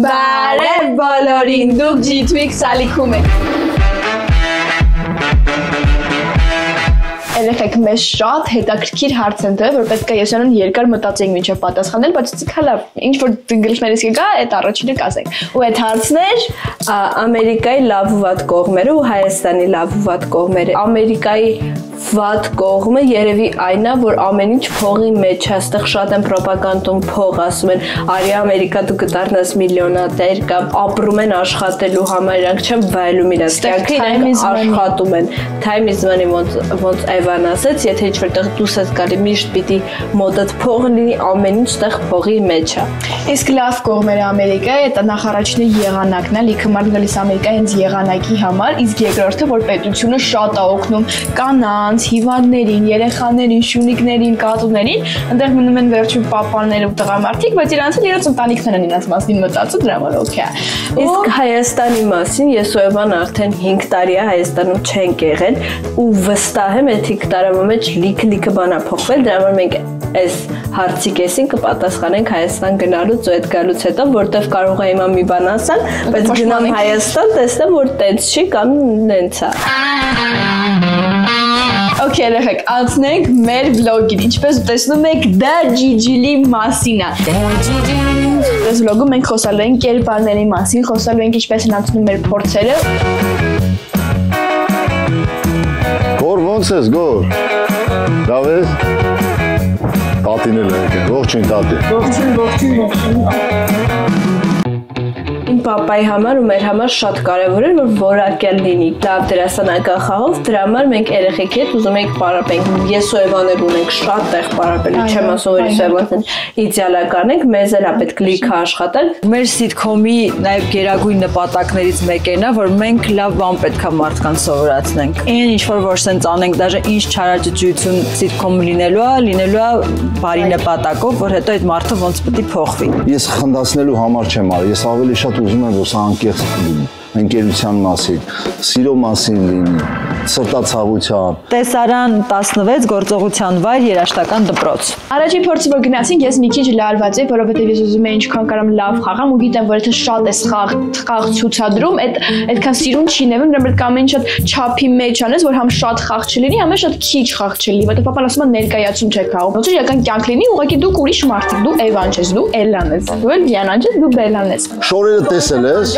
Բարև բոլորին, դուք G-Twix ալիքում եք։ Երեխեք մեզ շատ հետաքրքիր հարց են տվել, որ պետք է ես անուն երկար մտածենք մինչև պատասխանել, բայց ցիկալա ինչ որ գլխներիս կգա, այդ առաջինը կասենք։ Ու այդ հարցն էր Ամերիկայի լավ ու վատ կողմերը ու Հայաստանի լավ ու վատ կողմերը։ Ամերիկայի վատ կողմը երևի այն է, որ ամեն ինչ փողի մեջ է, այստեղ շատ են ռոպագանդում փող, ասում են, արի Ամերիկա դու կդառնաս միլիոնատեր կամ ապրում են աշխատելու համար, իրանք չեն վայելում իրենց կյանքը, իրանք աշխատում են։ Time is money ոնց Էվան ասեց, եթե ինչ-որտեղ դուրս ես գալի, միշտ պիտի մոտդ փողը լինի, ամեն ինչ տեղ փողի մեջ է։ Իսկ լավ կողմերը Ամերիկայի, դա նախ առաջինը եղանակն է, լիքը մարդ գալիս Ամերիկա հենց եղանակի համար, իսկ երկրորդը, որ պետությունը շատ է օգնում կանանց, հիվանդներին, երեխաներին, շունիկներին, կատուներին, այնտեղ մնում են վերջին պապաները ու տղամարդիկ, բայց իրենց ընտանիքներն են իրենց մասին մտածում, դրա համար օքեյ է։ Իսկ Հայաստանի մասին ես ու Էվան արդեն 5 տարի է Հայաստանում չենք եղել ու վստահ եմ, այդ 5 տարվա մեջ լիքը բան է փոխվել, դրա համար մենք այս հարցի կեսին կպատասխանենք Հայաստան գնալուց ու այդ գալուց հետո, որտեվ կարող է հիմա մի բան ասան, բայց գնամ Հայաստան, տեսնեմ, որ տենց չի կամ նենց է։ Okay, երեխեք, անցնենք մեր վլոգին, ինչպես տեսնում եք, դա Gigi-ի մասին է։ Այս վլոգում մենք խոսալու ենք կերպարների մասին, խոսալու ենք ինչպես են անցնում մեր փորձերը։ Գոր ոնց ես, Գոր։ Լավ ես։ Տատին էլ եք, ողջույն տատի։ Ողջույն։ Իմ պապայի համար ու մեր համար շատ կարևոր էր, որ որակյալ լինի, լավ դերասանական խաղով, դրա համար մենք երեխեքի հետ ուզում ենք պարապենք, ես ու Էվանել ունենք շատ տեղ պարապելու, չեմ ասում, որ ես Էվանն իդեալական ենք, մեզ էլ է պետք լիքը աշխատել։ Մեր սիթքոմի նաև գերագույն նպատակներից մեկն է, որ մենք լավ բան պետք է մարդկանց սովորացնենք։ Այն ինչ որ սենց անենք, դաժե ինչ չարաճճություն սիթքոմ լինելու է բարի նպատակով, որ հետո այդ մարդը ոնց պետք է փոխվի։ Ես խնդացնելու համար չեմ արել, ես ավելի շատ ուզում եմ, որ սա անկեղծ լինի, ընկերության մասին, սիրո մասին լինի, սրտացավության։ Տեսարան 16 գործողության վայր երաժշտական դպրոց։ Առաջին փորձի որ գնացինք, ես մի քիչ լարված էի, որովհետև ես ուզում էի ինչքան կարամ լավ խաղամ ու գիտեմ, որ եթե շատ ես խաղ ցուցադրում, այդքան սիրուն չի նեղվում, դրա պետք է ամեն ինչ չափի մեջ անես, որ համ շատ խաղ չլինի, համ էլ շատ քիչ խաղ չլինի, որովհետև պապան ասում է ներկայացում չեք խաղում։ Ոնց որ իրական կյանք լինի, ուղղակի դուք ուրիշ մարդ եք, դու Էվան ես, դու Էլան ես, դու էլ Դիանան ես, դու Բելան ես։ Շորերը տեսել ես։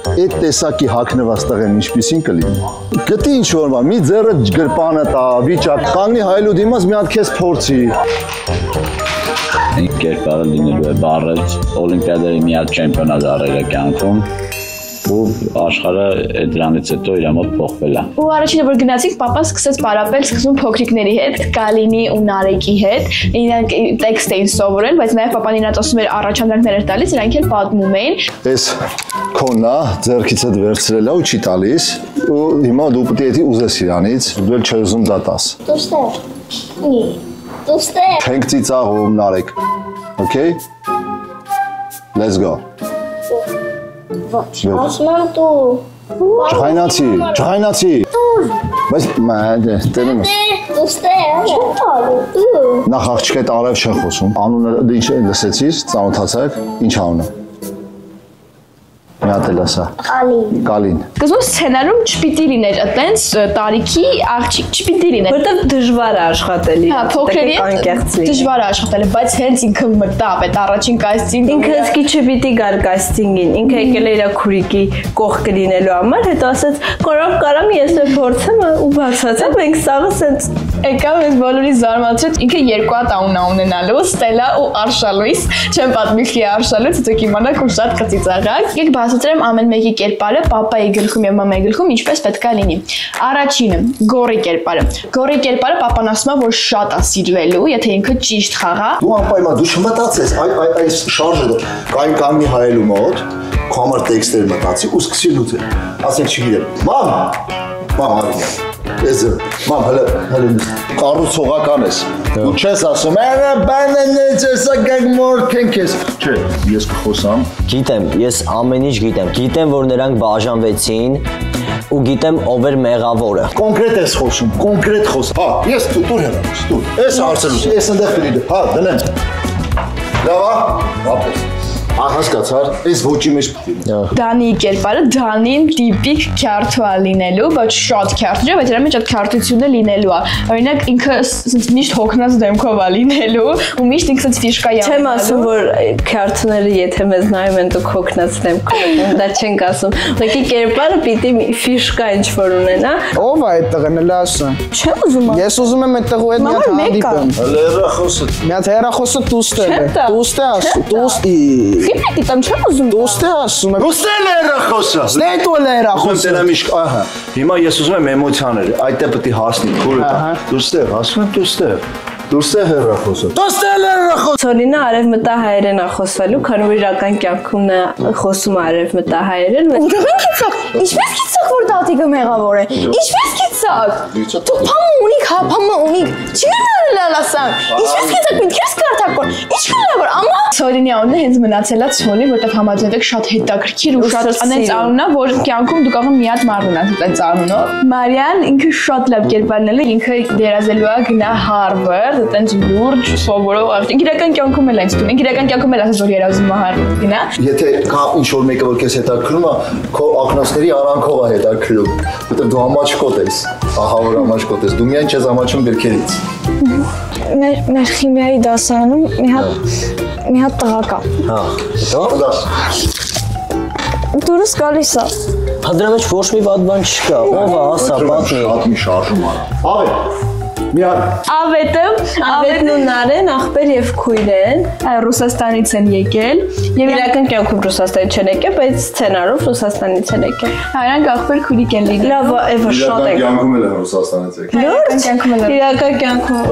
Այդ տեսակի հագնված տղեն ինչպիսին կլինի։ Գտի ինչ որ բան, մի ձեռը գրպանը տա, վիճակ, կանգնի հայելու դիմաց մի հատ քեզ փորձի։ Ինք կերպարը լինելու է բառեր, օլիմպիադայի մի հատ չեմպիոնատ արել է կյանքում ու աշխարհը դրանից հետո իր մոտ փոխվել է։ Ու առաջինը որ գնացինք, պապան սկսեց պարապել սկզբում փոքրիկների հետ, Գալինի ու Նարեկի հետ։ Իրանք տեքստ էին սովորել, բայց նաև պապան իրանց ասում էր առաջադրանքներ էր տալիս, իրանք էլ պատմում էին։ Էս քոնա ձեռքից հետ վերցրել է ու չի տալիս, ու հիմա դու պետք է ուզես իրանից, դու էլ չես ուզում դա տաս։ Դուստեր։ Չենք ծիծաղում, Նարեկ։ Okay? Let's go։ Ոչ, ասում եմ դու։ Չխայնացի։ Բայց տենում ես։ Դուստեր, չեմ տալու։ Նախ աղջիկը այդ արև չեն խոսում։ Անունը ինչ լսեցիր, ծանոթացեք, ինչ անունը։ Մի հատ էլ ասա։ Կալին։ Կզում սցենարում չպիտի լիներ այտենց տարիքի աղջիկ չպիտի լիներ։ Որտեվ դժվար է աշխատելի։ Հա, փոքրերի դժվար է աշխատել, բայց հենց ինքը մտավ այդ առաջին կաստինգ։ Ինքը իսկի չպիտի գար կաստինգին, ինքը եկել է իր քուրիկի կողքը լինելու համար, հետո ասաց, կարամ ես էլ փորձեմ ու բացացա, մենք սաղը սենց եկավ ես բոլորի զարմացրեց, ինքը երկու հատ անուն ունենալու, Ստելա ու Արշալույս, չեմ պատմի խի Արշալույս, դուք իմանաք ու շատ կծիծաղաք։ Եկեք բացատրեմ ամեն մեկի կերպարը, պապայի գլխում եւ մամայի գլխում ինչպես պետք է լինի։ Առաջինը, Գորի կերպարը։ Գորի կերպարը պապան ասում է, որ շատ է սիրվելու, եթե ինքը ճիշտ խաղա։ Դու անպայման դու չմտածես, այս շարժը կանգնի հայելու մոտ, քո համար տեքստեր մտածի ու սկսի լուծել։ Ասենք չգիտեմ։ Մամ արի։ Էզը, մամ, հələ կառուցողական ես։ Դու չես ասում, բանանից էսա գակ մորթենք ես։ Չէ, ես կխոսամ։ Գիտեմ, ես ամեն ինչ գիտեմ։ Գիտեմ, որ նրանք բաժանվեցին ու գիտեմ ով էր մեղավորը։ Կոնկրետ ես խոսում, կոնկրետ խոս։ Հա, ես տուր հեռանոց, տուր։ Էս հարցերուս, ես ընդեղ պիտի։ Հա, դնեմ։ Լավ է, ապես։ Հասկացար, այս ոճի մեջ պիտի։ Դանի կերպարը Դանին տիպիկ քյարթու է լինելու, բայց շատ քյարթ չէ, բայց դրա մեջ այդ քյարթությունը լինելու է։ Օրինակ ինքը ասես միշտ հոգնած դեմքով է լինելու, ու միշտ ինքը ասես ֆիշկա է։ Չեմ ասում, որ քյարթները եթե մեզ նայում են դուք հոգնած դեմքով, դա չենք ասում։ Ուղղակի կերպարը պիտի ֆիշկա ինչ-որ ունենա։ Ո՞վ է այդ տղեն, էլի ասում։ Չեմ ուզում։ Ես ուզում եմ այդ տղու հետ մի հատ հանդիպեմ։ Հերախոսը։ Մի հատ հերախոսը դուստ է։ Դուստ է ասում, դուստի։ Խիպետի տամ չեմ ուզում։ Դուստ է ասում։ Դուստել հերախոսը։ Ստեյտու էլ հերախոսը։ Տելամիշ, ահա։ Հիմա ես ուզում եմ էմոցիաներ, այդտեղ պետք է հասնի քուրը։ Դուստեղ, ասում եմ դուստեղ։ Դուստեղ հերախոսը։ Դուստել հերախոսը։ Սոլինը արևմտահայերեն է խոսվելու, քանի որ իրական կյանքում նա խոսում է արևմտահայերեն։ Ինչպես գիտակ որ դատիկը մեղավոր է։ Ինչպես գիտակ։ Դու փամը ունիք, հա, փամը ունիք։ Չի լալասան։ Ինչպես գիտակ պետք է սկարտակոր։ Ինչ կլավոր, ամա։ Սոլինի անունը հենց մնացել է Սոլի, որտեղ համաձայնվեք շատ հետաքրքիր ու շատ անենց անուն է, որ կյանքում դու կարող ես մի հատ մարդ ունենաս այդ անունով։ Մարիան ինքը շատ լավ կերպարն է, ինքը դերազելու է գնա Հարվարդ, այտենց լուրջ սովորող աղջիկ։ Իրական կյանքում էլ այնց դու։ Իրական կյանքում էլ ասես որ երազում է Հարվարդ գնա։ Եթե կա ինչ-որ մեկը որ քեզ հետաքրում է, քո ակնոցների արանքով է հետաքրում, որտեղ դու համաչկոտ ես, ահա որ համաչկոտ ես, դու միայն չես համաչում գրքերից։ Մեր քիմիայի դասարանում մի հատ տղա կա։ Հա, հետո։ Դուրս գալիս է։ Հա դրա մեջ ոչ մի վատ բան չկա։ Ով է, ասա, պատմի։ Շատ մի շարժում արա։ Ավե։ Մի հատ Ավետն ու Նարեն ախպեր եւ քույր են, Ռուսաստանից են եկել եւ իրական կյանքում Ռուսաստանից չեն եկել, բայց սցենարով Ռուսաստանից են եկել։ Հայրանք ախպեր քույրիկ են լինել։ Լավ, այո, շատ է։ կյանքում էլ Ռուսաստանից եկել։ Իրական կյանքում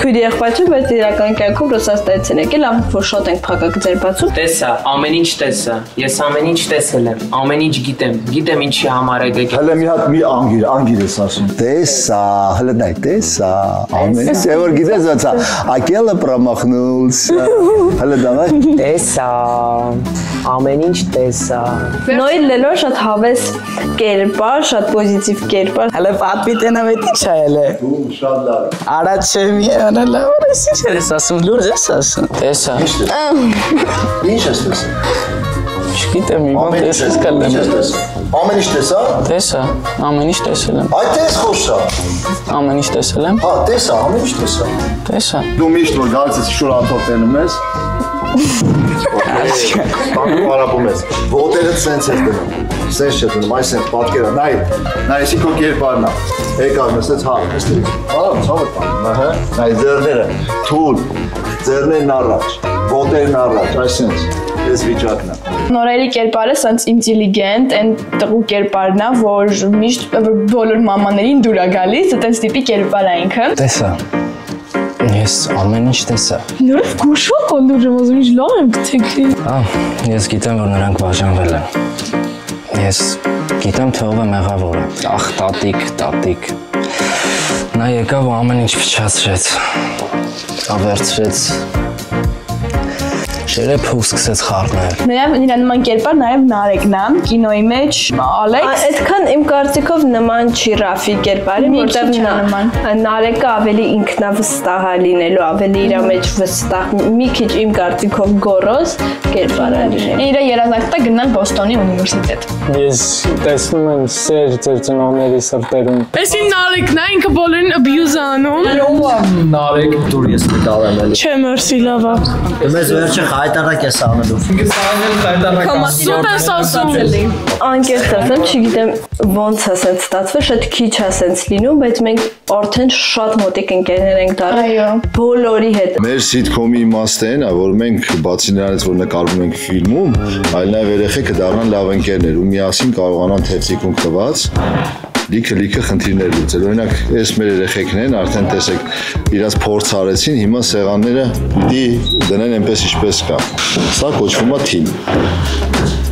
քույր եղբայր չէ, բայց իրական կյանքում Ռուսաստանից են եկել, լավ որ շատ ենք փակակ ձեր բացում։ Տեսա, ամեն ինչ տեսա։ Ես ամեն ինչ տեսել եմ, ամեն ինչ գիտեմ ինչի համար եք եկել։ Հələ մի հատ մի անգիր ես ասում։ Տեսա, հələ դայ տեսա, ամեն ինչ որ գիտես ոնց է, ակելը պրոմախնուլся։ Հələ դավայ։ Տեսա, ամեն ինչ տեսա։ Նոյլ լելո շատ հավես կերպար, շատ պոզիտիվ կերպար։ Հələ պատմիտենը մեծ ինչ է հələ։ Դու շատ լավ։ Առաջ մի անալա, որս ինչ ես ասում, լուրջ ես ասում։ Տեսա։ Ինչ ես տեսել։ Չգիտեմ, մի բան տեսես կլեմ։ Ամեն ինչ տեսա։ Տեսա, ամեն ինչ տեսել եմ։ Այդ տես խոսա։ Ամեն ինչ տեսել եմ։ Հա, տեսա, ամեն ինչ տեսա։ Տեսա։ Դու միշտ որ գալիս ես շուր անդորտենում ես։ Բանկում արապում ես։ Ոտերը սենց ես դնում։ Սենց չէ դնում, այս սենց պատկերա, նայ եսի քո կերպարն է։ Եկավ ես սենց հա, այստեղ։ Բալամ, ցավը տանում, ահա։ Նայ ձեռները, թուլ, ձեռներն առաջ, ոտերն առաջ, այս սենց։ Այս վիճակն է։ Նորերի կերպարը սենց ինտելիգենտ, այն տղու կերպարն է, որ միշտ բոլոր մամաներին դուր է գալիս, այտենց տիպի կերպար է ինքը։ Տեսա։ Ես ամեն ինչ տեսա։ Նորով գուշոտ ոնց ուզում ինչ լավ եմ գտեքի։ Ես գիտեմ որ նրանք բաժանվել են։ Ես գիտեմ թե ով է մեղավորը։ Ախ, տատիկ։ Նա եկավ ու ամեն ինչ փչացրեց։ Ավերցրեց։ Շերեփը ու սկսեց խառնել։ Նաև նրա նման կերպար նաև Նարեկն է, կինոյի մեջ Ալեքս։ Այդքան իմ կարծիքով նման չի Ռաֆի կերպարին, որտեղ Նարեկը ավելի ինքնավստահ է լինելու, ավելի իր մեջ վստահ, մի քիչ իմ կարծիքով գոռոզ կերպար է լինելու։ Իր երազանքն է գնալ Բոստոնի ունիվերսիտետ։ Ես տեսնում եմ սեր ձեր ծնողների սրտերում։ Այսին Նարեկն է, ինքը բոլորին abuse անում։ Նարեկ դուր ես մտալեմ էլի։ Չէ, մերսի լավ է։ Մեզ վերջը հայտարարակ ես անելու։ Սուտ ես ասում։ Անկեղծ ասեմ, չգիտեմ ոնց է սենց ստացվել, շատ քիչ է սենց լինում, բայց մենք արդեն շատ մոտիկ ընկերներ ենք դառել բոլորի հետ։ Մեր սիթքոմի իմաստը այն է, որ մենք բացի նրանից, որ նկարվում ենք ֆիլմում, այլ նաև երեխեքը դառնան լավ ընկերներ ու միասին կարողանան թերթիկում տված լիքը խնդիրներ լուծել։ Օրինակ, այս մեր երեխեքն են, արդեն տեսեք, իրաց փորձ արեցին, հիմա սեղանները պիտի դնեն այնպես ինչպես կա։ Սա կոչվում է թիմ։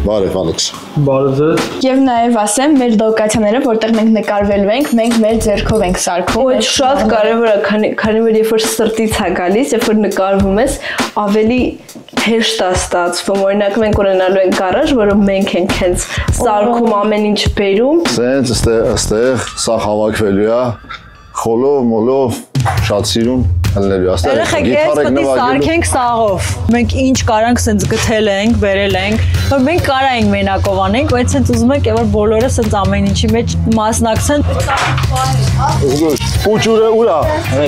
Բարև Ալեքս։ Բարև ձեզ։ Եվ նաև ասեմ, մեր լոկացիաները, որտեղ մենք նկարվելու ենք, մենք մեր ձեռքով ենք սարքում։ Ու շատ կարևոր է, քանի որ երբ որ սրտից է գալիս, երբ որ նկարվում ես, ավելի հեշտ է ստացվում։ Օրինակ մենք ունենալու ենք գարաժ, որը մենք ենք հենց սարքում ամեն ինչ բերում։ Սենց այստեղ սա հավաքվելու է, խոլով, մոլով, շատ սիրուն։ ելնելու, աստեղ Երեխեք, ես պետք է սարքենք սաղով։ Մենք ինչ կարանք սենց գտել ենք, բերել ենք, որ մենք կարայինք մենակով անենք, բայց սենց ուզում ենք, որ բոլորը սենց ամեն ինչի մեջ մասնակցեն։ Պուջուրը ուրա։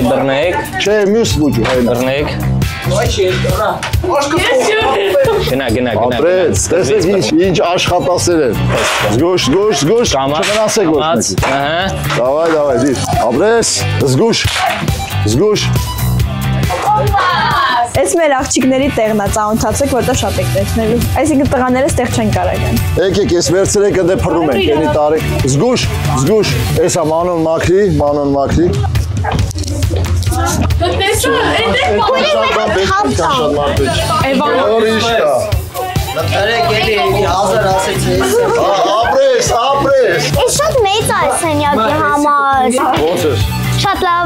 Դռնեք։ Չէ, մյուս պուջու, հայնա։ Դռնեք։ Գնա։ Ապրեց, տեսեք ինչ աշխատասեր են։ Զգուշ, չմնասեք ոչ մեկի։ Davay, դիր։ Ապրեց, զգուշ։ Այս մեր աղջիկների տեղն է ծանոթացեք, որտեղ շատ եք տեսնելու։ Այսինքն տղաները ստեղ չեն կարող են։ Եկեք, ես վերցրեք դե փռում ենք, ելի տարեք։ Զգուշ։ Էսա մանոն մաքրի։ Ապրես։ Ես շատ մեծ է սենյակի համար։ Ոնց ես։ Շատ լավ։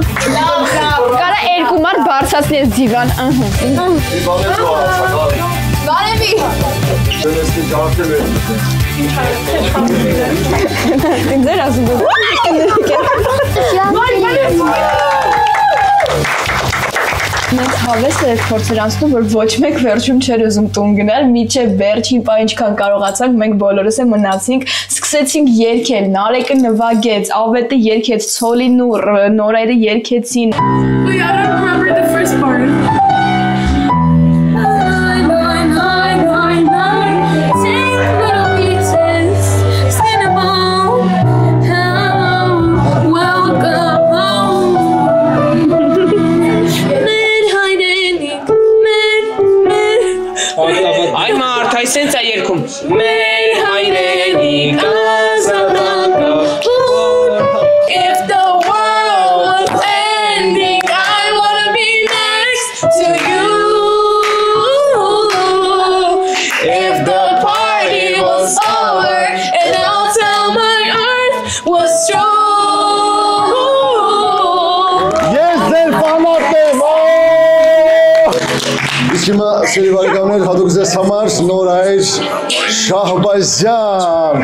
Կարա երկու մարդ բարձրացնի այս դիվան, Բարևի։ Դենեսի ջարդել է։ Ինձ էր ասում Մենք հավեստ էր փորձեր անցնում, որ ոչ մեկ վերջում չէր ուզում տուն գնալ, միջև վերջին պահ ինչքան կարողացանք, մենք բոլորս էլ մնացինք, սկսեցինք երգել, Նարեկը նվագեց, Ավետը երգեց, Ցոլին ու Նորայրը երգեցին։ Wait, I don't remember the first part. Ay Mart, ay senza yerkum. Mer hayreni kazanaka. If the world was ending, I wanna be next to you. If the party was over, and I'll tell my earth was strong. Ես ձեր ֆանատն եմ։ Իսկ հիմա սիրելի բարեկամներ, հատուկ ձեզ համար Նորայր Շահբազյան։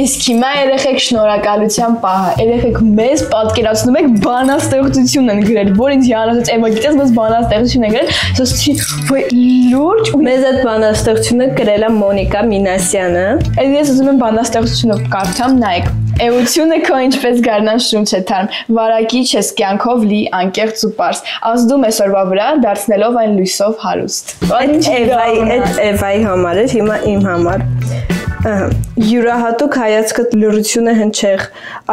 Իսկ հիմա երեխեք շնորհակալության պահը։ Երեխեք մեզ պատկերացնում եք բանաստեղծություն են գրել, որ ինձ յանացած Էմա գիտես մեզ բանաստեղծություն են գրել, ասացի լուրջ ու մեզ այդ բանաստեղծությունը գրել է Մոնիկա Մինասյանը։ Ես ուզում եմ բանաստեղծությունը կարդամ, նայեք։ Էությունը քո ինչպես գարնան շունչ է թարմ, վարակիչ ես կյանքով լի անկեղծ ու պարզ, ազդում ես օրվա վրա, դարձնելով այն լույսով հարուստ։ Այդ Էվայի համար էր, հիմա իմ համար։ Յուրահատուկ հայացքդ լրությունը հնչեղ,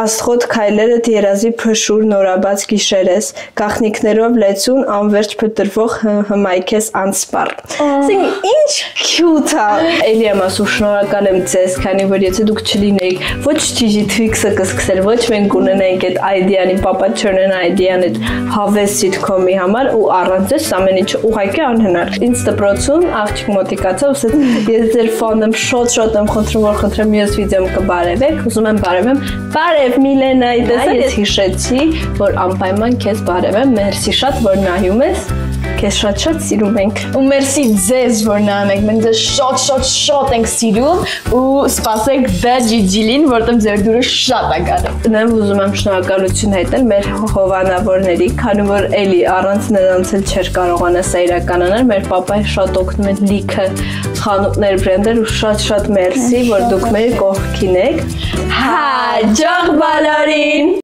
աստղոտ քայլերդ երազի փշուր նորաբաց գիշերես, գախնիկներով լեցուն անվերջ փտրվող հմայքես անսպառ։ Ինչ քյութ է։ Էլի եմ ասում շնորհակալ եմ ձեզ, քանի որ եթե դուք չլինեիք, ոչ Ջիջի Թվիքսը կսկսել, ոչ մենք ունենայինք այդ այդեան, Պապա Չորնեն այդեան, այդ հավես սիթքոմի համար ու առանց ձեզ ամեն ինչը ուղղակի անհնար։ Ինձ դպրոցում աղջիկ մոտիկացավ, ասեց ես ձեր ֆոն եմ, շոտ եմ խնդրում, որ խնդրեմ մյուս վիդեոմ կբարևեք, ուզում եմ բարևեմ։ Բարև Միլենայի, տեսա ես հիշեցի, որ անպայման քեզ բարևեմ, մերսի շատ, որ նայում ես, քեզ շատ սիրում ենք։ Ու մերսի ձեզ, որ նայում եք, մենք ձեզ շատ ենք սիրում ու սպասեք Ջիջիլին, որտեղ ձեր դուրը շատ է գալու։ Նեմ ուզում եմ շնորհակալություն հայտնել մեր հովանավորների, քանի որ էլի առանց նրանց էլ չէր կարողանա սա իրականանալ, մեր պապային շատ օգնում են լիքը խանութներ բրենդեր ու շատ մերսի, որ դուք մեր կողքին եք։ Հաջող բոլորին։